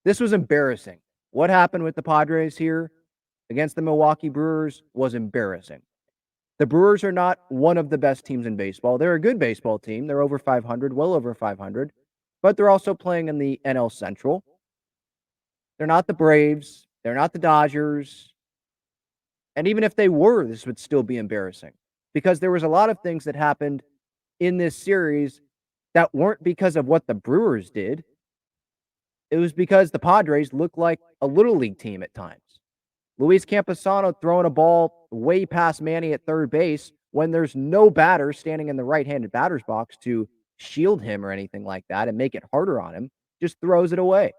This was embarrassing. What happened with the Padres here against the Milwaukee Brewers was embarrassing. The Brewers are not one of the best teams in baseball. They're a good baseball team. They're over 500, well over 500, but they're also playing in the NL Central. They're not the Braves. They're not the Dodgers. And even if they were, this would still be embarrassing because there was a lot of things that happened in this series that weren't because of what the Brewers did. It was because the Padres looked like a little league team at times. Luis Campusano throwing a ball way past Manny at third base when there's no batter standing in the right-handed batter's box to shield him or anything like that and make it harder on him, just throws it away.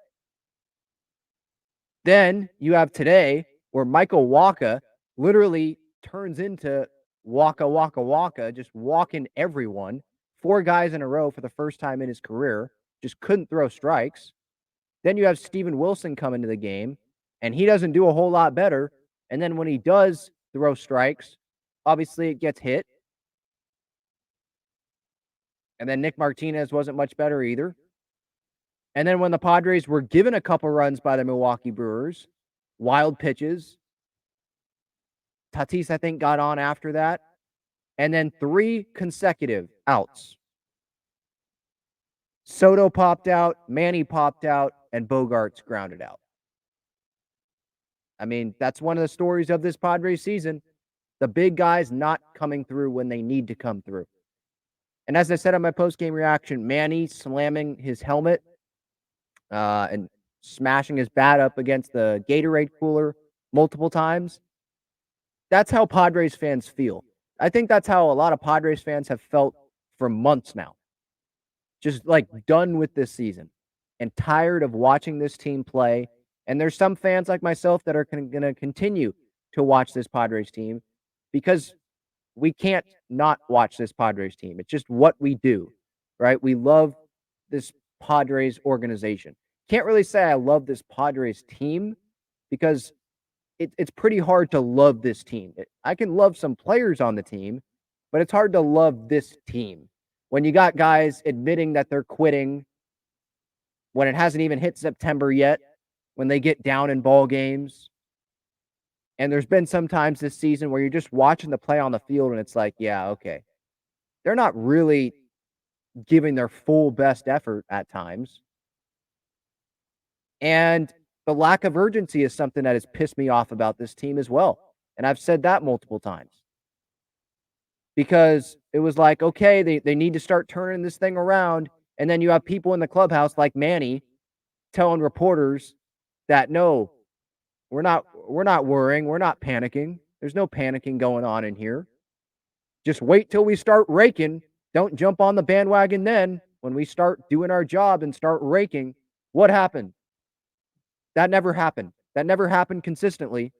Then you have today where Michael Wacha literally turns into Waka Waka Waka, just walking everyone, 4 guys in a row for the first time in his career, just couldn't throw strikes. Then you have Steven Wilson come into the game, and he doesn't do a whole lot better. And then when he does throw strikes, obviously it gets hit. And then Nick Martinez wasn't much better either. And then when the Padres were given a couple runs by the Milwaukee Brewers, wild pitches, Tatis, I think, got on after that. And then 3 consecutive outs. Soto popped out, Manny popped out, and Bogarts grounded out. I mean, that's one of the stories of this Padres season. The big guys not coming through when they need to come through. And as I said on my post-game reaction, Manny slamming his helmet and smashing his bat up against the Gatorade cooler multiple times. That's how Padres fans feel. I think that's how a lot of Padres fans have felt for months now. Just like done with this season and tired of watching this team play. And there's some fans like myself that are going to continue to watch this Padres team because we can't not watch this Padres team. It's just what we do, right? We love this Padres organization. Can't really say I love this Padres team because it's pretty hard to love this team. I can love some players on the team, but it's hard to love this team. When you got guys admitting that they're quitting when it hasn't even hit September yet, when they get down in ball games. And there's been some times this season where you're just watching the play on the field and it's like, yeah, okay. They're not really giving their full best effort at times. And the lack of urgency is something that has pissed me off about this team as well. And I've said that multiple times. Because it was like, okay, they need to start turning this thing around. And then you have people in the clubhouse like Manny telling reporters that, no, we're not worrying. We're not panicking. There's no panicking going on in here. Just wait till we start raking. Don't jump on the bandwagon then. When we start doing our job and start raking, what happened? That never happened. That never happened consistently.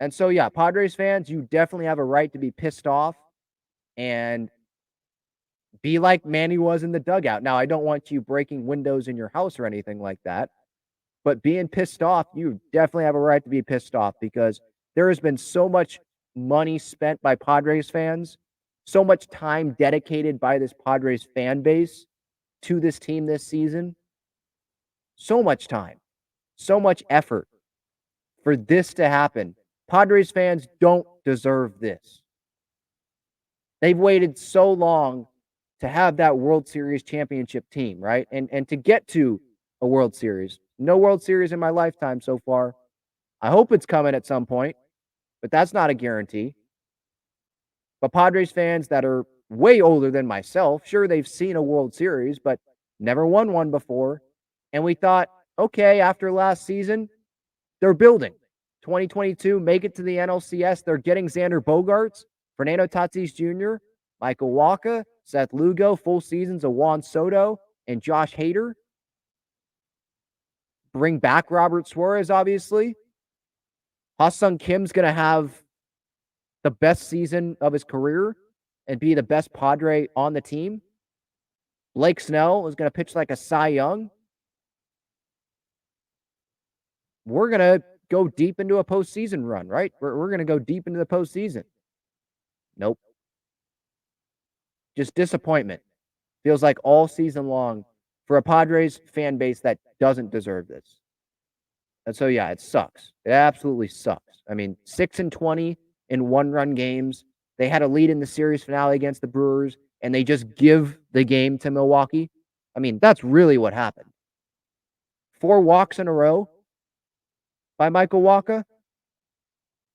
And so, yeah, Padres fans, you definitely have a right to be pissed off and be like Manny was in the dugout. Now, I don't want you breaking windows in your house or anything like that, but being pissed off, you definitely have a right to be pissed off because there has been so much money spent by Padres fans, so much time dedicated by this Padres fan base to this team this season. So much time, so much effort for this to happen. Padres fans don't deserve this. They've waited so long to have that World Series championship team, right? And to get to a World Series. No World Series in my lifetime so far. I hope it's coming at some point, but that's not a guarantee. But Padres fans that are way older than myself, sure, they've seen a World Series, but never won one before. And we thought, okay, after last season, they're building. 2022, make it to the NLCS. They're getting Xander Bogaerts, Fernando Tatis Jr., Michael Wacha, Seth Lugo, full seasons of Juan Soto, and Josh Hader. Bring back Robert Suarez, obviously. Ha-Sung Kim's going to have the best season of his career and be the best Padre on the team. Blake Snell is going to pitch like a Cy Young. We're going to go deep into a postseason run, right? We're going to go deep into the postseason. Nope. Just disappointment. Feels like all season long, for a Padres fan base that doesn't deserve this. And so, yeah, it sucks. It absolutely sucks. I mean, 6-20 in one-run games. They had a lead in the series finale against the Brewers, and they just give the game to Milwaukee. I mean, that's really what happened. 4 walks in a row by Michael Wacha.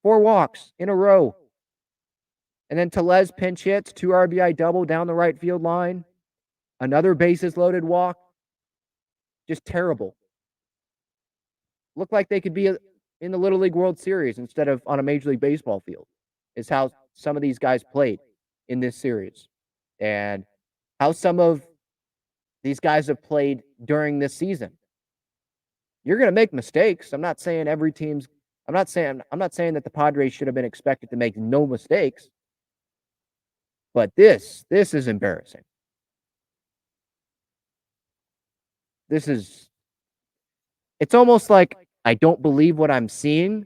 4 walks in a row. And then Tellez pinch hits, 2 RBI double down the right field line. Another bases loaded walk. Just terrible. Looked like they could be in the Little League World Series instead of on a Major League Baseball field, is how some of these guys played in this series. And how some of these guys have played during this season. You're going to make mistakes. I'm not saying I'm not saying that the Padres should have been expected to make no mistakes. But this is embarrassing. It's almost like I don't believe what I'm seeing.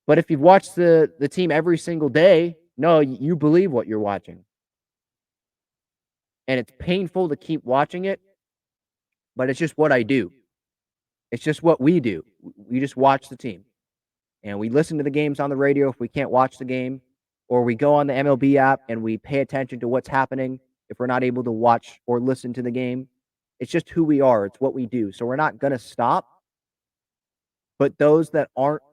But if you've watched the team every single day, no, you believe what you're watching. And it's painful to keep watching it, but it's just what I do. It's just what we do. We just watch the team. And we listen to the games on the radio if we can't watch the game, or we go on the MLB app and we pay attention to what's happening if we're not able to watch or listen to the game. It's just who we are. It's what we do. So we're not going to stop. But those that aren't,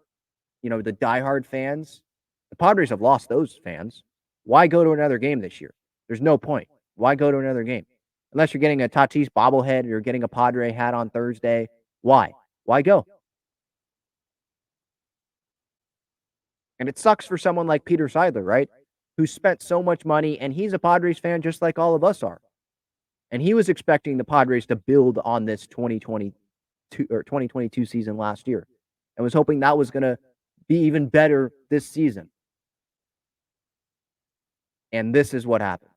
the diehard fans, the Padres have lost those fans. Why go to another game this year? There's no point. Why go to another game? Unless you're getting a Tatis bobblehead or you're getting a Padre hat on Thursday. Why? Why go? And it sucks for someone like Peter Seidler, right? Who spent so much money, and he's a Padres fan just like all of us are. And he was expecting the Padres to build on this 2022 season last year, and was hoping that was going to be even better this season. And this is what happens.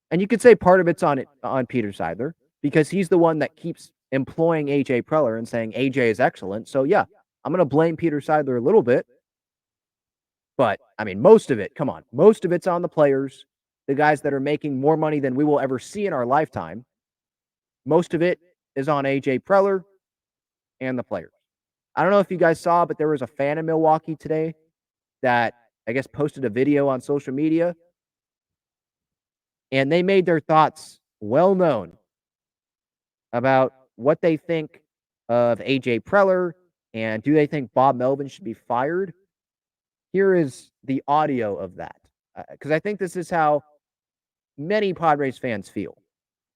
And you could say part of it's on Peter Seidler, because he's the one that keeps employing AJ Preller and saying AJ is excellent. So yeah, I'm going to blame Peter Seidler a little bit. But I mean, most of it's on the players, the guys that are making more money than we will ever see in our lifetime. Most of it is on AJ Preller and the players. I don't know if you guys saw, but there was a fan in Milwaukee today that I guess posted a video on social media, and they made their thoughts well known about what they think of AJ Preller and do they think Bob Melvin should be fired. Here is the audio of that, because I think this is how many Padres fans feel.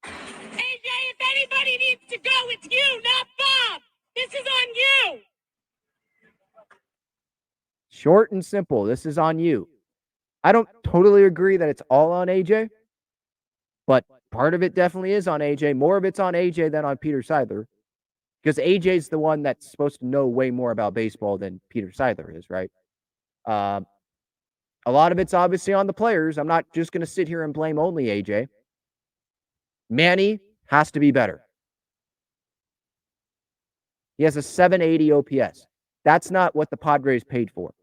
AJ, if anybody needs to go, it's you, not Bob. This is on you. Short and simple. This is on you. I don't totally agree that it's all on AJ, but part of it definitely is on AJ. More of it's on AJ than on Peter Seidler, because AJ's the one that's supposed to know way more about baseball than Peter Seidler is, right? A lot of it's obviously on the players. I'm not just going to sit here and blame only AJ. Manny has to be better. He has a 780 OPS. That's not what the Padres paid for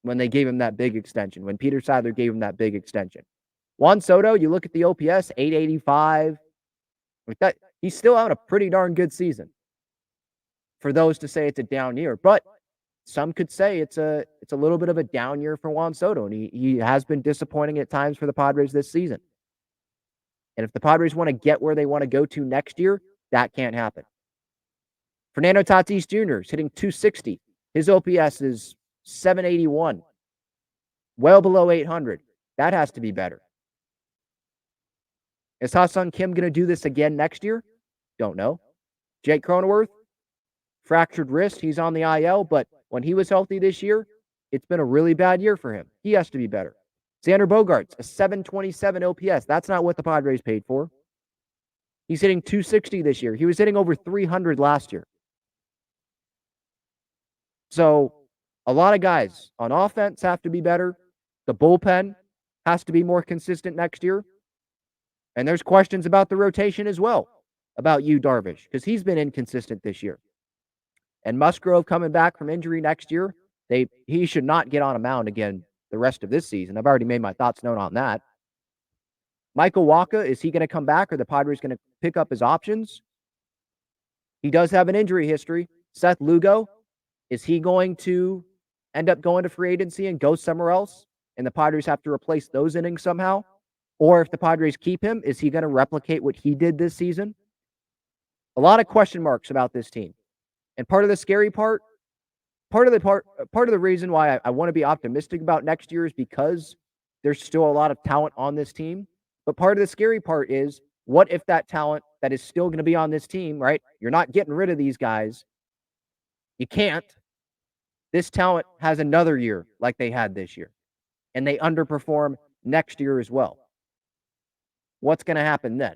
when they gave him that big extension, when Peter Seidler gave him that big extension. Juan Soto, you look at the OPS, 885. Like that, he's still having a pretty darn good season. For those to say it's a down year, but some could say it's a little bit of a down year for Juan Soto, and he has been disappointing at times for the Padres this season. And if the Padres want to get where they want to go to next year, that can't happen. Fernando Tatis Jr. is hitting 260. His OPS is 781. Well below 800. That has to be better. Is Ha-Seong Kim going to do this again next year? Don't know. Jake Cronenworth, fractured wrist. He's on the IL, but when he was healthy this year, it's been a really bad year for him. He has to be better. Xander Bogaerts, a 727 OPS. That's not what the Padres paid for. He's hitting 260 this year. He was hitting over 300 last year. So a lot of guys on offense have to be better. The bullpen has to be more consistent next year. And there's questions about the rotation as well, about Yu Darvish, because he's been inconsistent this year. And Musgrove coming back from injury next year, he should not get on a mound again the rest of this season. I've already made my thoughts known on that. Michael Wacha, is he going to come back, or the Padres going to pick up his options? He does have an injury history. Seth Lugo, is he going to end up going to free agency and go somewhere else? And the Padres have to replace those innings somehow? Or if the Padres keep him, is he going to replicate what he did this season? A lot of question marks about this team. And part of the scary part of the reason why I want to be optimistic about next year is because there's still a lot of talent on this team. But part of the scary part is, what if that talent that is still going to be on this team, right? You're not getting rid of these guys. You can't. This talent has another year like they had this year, and they underperform next year as well. What's going to happen then?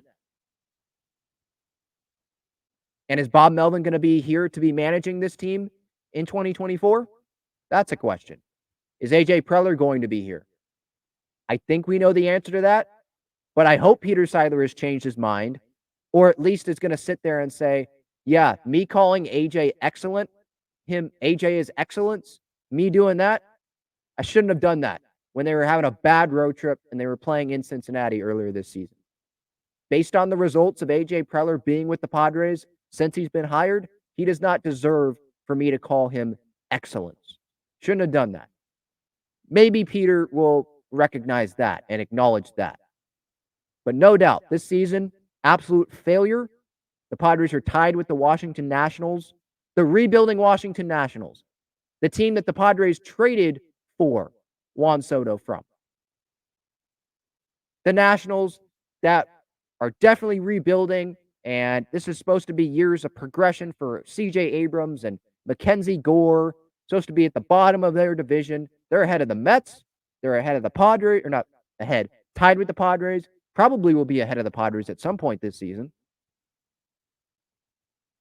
And is Bob Melvin going to be here to be managing this team in 2024? That's a question. Is AJ Preller going to be here? I think we know the answer to that, but I hope Peter Seidler has changed his mind, or at least is going to sit there and say, yeah, me calling AJ excellent, AJ is excellence, me doing that, I shouldn't have done that when they were having a bad road trip and they were playing in Cincinnati earlier this season. Based on the results of AJ Preller being with the Padres since he's been hired, he does not deserve for me to call him excellence. Shouldn't have done that. Maybe Peter will recognize that and acknowledge that. But no doubt, this season, absolute failure. The Padres are tied with the Washington Nationals, the rebuilding Washington Nationals, the team that the Padres traded for Juan Soto from. The Nationals that are definitely rebuilding, and this is supposed to be years of progression for C.J. Abrams and Mackenzie Gore, supposed to be at the bottom of their division. They're ahead of the Mets. They're ahead of the Padres, or not ahead, tied with the Padres. Probably will be ahead of the Padres at some point this season.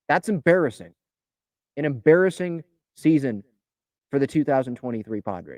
That's embarrassing. An embarrassing season for the 2023 Padres.